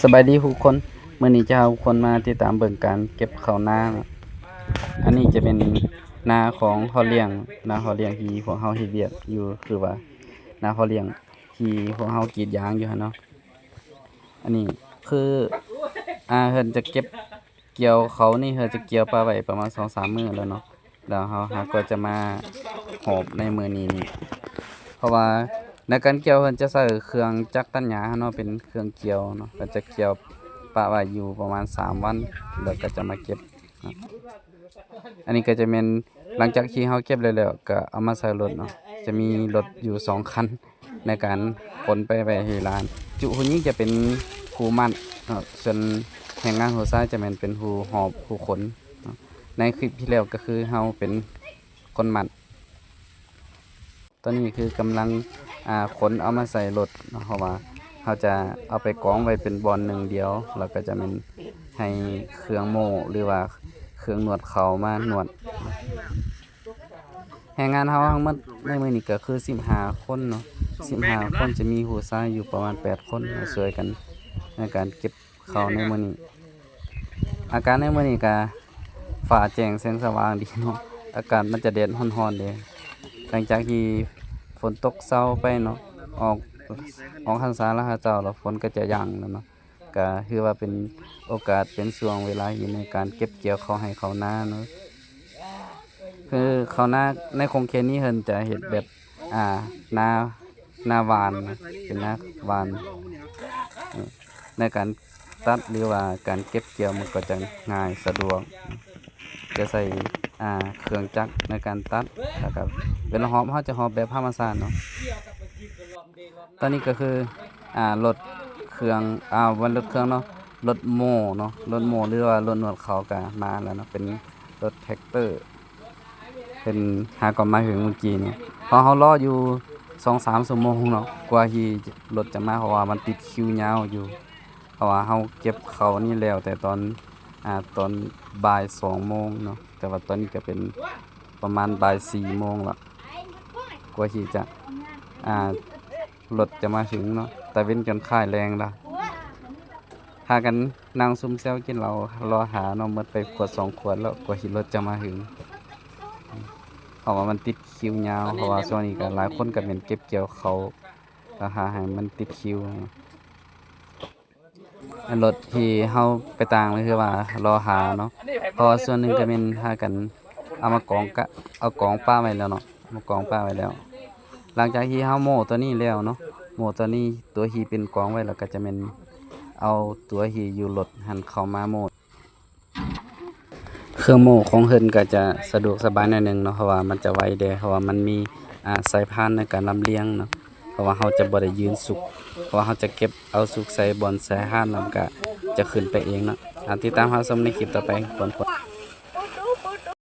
สบายดีทุกคนมื้อนี้จะเอาคนมาติดตามเบิ่งการเก็บข้าวนาเนาะอันนี้จะเป็นนาของพ่อเลี้ยงนาพ่อเลี้ยงที่พวกเฮาเฮ็ดเวียกอยู่คือว่านาพ่อเลี้ยงที่พวกเฮากรีดยางอยู่หั่นเนาะอันนี้คือเพิ่นจะเก็บเกี่ยวเขานี่เพิ่นจะเกี่ยวปลาไว้ประมาณ 2-3 มื้อแล้วเนาะแล้วเฮาก็จะมาหอบในมื้อนี้นี่เพราะว่าในการเกี่ยวเพิ่นจะใช้เครื่องจักรตัดหญ้าเนาะเป็นเครื่องเกี่ยวเนาะก็จะเกี่ยวปะไว้อยู่ประมาณ3วันแล้วก็จะมาเก็บเนาะอันนี้ก็จะเป็นหลังจากที่เฮาเก็บแล้วก็เอามาใส่รถเนาะจะมีรถอยู่2คันในการขนไปไว้ที่ร้านจุผู้นี้จะเป็นผู้มัดเนาะส่วนแรงงานผู้ชายจะแม่นเป็นผู้หอบผู้ขนเนาะในคลิปที่แล้วก็คือเฮาเป็นคนมัดตอนนี้คือกำลังขนเอามาใส่รถเนาะเพราะว่าเขาจะเอาไปกองไว้เป็นบอลหนึ่งเดียวแล้วก็จะเป็นให้เครื่องโม่หรือว่าเครื่องนวดเขามานวดแรงงานเฮาทั้งหมดในมื้อนี้ก็คือ15คนเนาะ15คนจะมีผู้ชายอยู่ประมาณ8คนมาช่วยกันในการเก็บข้าวในมื้อนี้อากาศในมื้อนี้ก็ฟ้าแจ้งแสงสว่างดีเนาะอากาศมันจะแดดร้อนๆเด้หลังจากที่ฝนตกเช้าไปเนาะออกพรรษาแล้วเจ้าแล้วฝนก็จะหยั่งแล้วเนาะก็คือว่าเป็นโอกาสเป็นช่วงเวลาที่ในการเก็บเกี่ยวข้าวให้ข้าวนาเนาะคือข้าวนาในคงเขตนี้เพิ่นจะเฮ็ดแบบนาหวานนะเป็นนาหวานในการตัดหรือว่าการเก็บเกี่ยวมันก็จะง่ายสะดวกจะใส่เครื่องจักรในการตัดแล้วก็เวลาหอบเขาจะหอบแบบธรรมชาติเนาะตอนนี้ก็คือรถเครื่องวันรถเครื่องเนาะรถโม่เนาะรถโม่หรือว่ารถนวดเขาก็มาแล้วเนาะเป็นรถแท็กเตอร์เป็นหาก่อนมาถึงเมื่อกี้เนี่ยพอเขารออยู่ 2-3 ชั่วโมงเนาะกว่าที่รถจะมาเพราะว่ามันติดคิวยาวอยู่เพราะว่าเขาเก็บเขานี่แล้วแต่ตอนบ่าย2โมงเนาะแต่ว่าตอนนี้ก็เป็นประมาณบ่าย4โมงแล้วกว่าที่จะรถจะมาถึงเนาะแต่เว้นจนค่ายแรงละพากันนั่งซุ่มแซวกินเรารอหาเนาะหมดไปขวด2ขวดแล้วกว่าที่รถจะมาถึงเพราะว่ามันติดคิวยาวเพราะว่าช่วงนี้ก็หลายคนก็เป็นเก็บเกี่ยวเขาราคาให้มันติดคิวรถที่เฮาไปต่างเลยคือว่ารอหาเนาะเพราะว่าส่วนหนึ่งก็เป็นพากันเอามากองเอากองป้าไว้แล้วเนาะมากองป้าไว้แล้วหลังจากที่เฮาโม่ตัวนี้แล้วเนาะโม่ตัวนี้ตัวฮีเป็นกองไว้แล้วก็จะเป็นเอาตัวฮีอยู่รถหันเข้ามาโม่เครื่องโม่ของเพิ่นก็จะสะดวกสบายหน่อยนึงเนาะเพราะว่ามันจะไวเด้เพราะว่ามันมีสายพานในการลำเลียงเนาะเพราะว่าเราจะบ่ได้ยืนสุกเพราะว่าเราจะเก็บเอาสุกใส่บอนสายพานแล้วก็จะขึ้นไปเองเนาะติดตามรับชมในคลิปต่อไปก่อน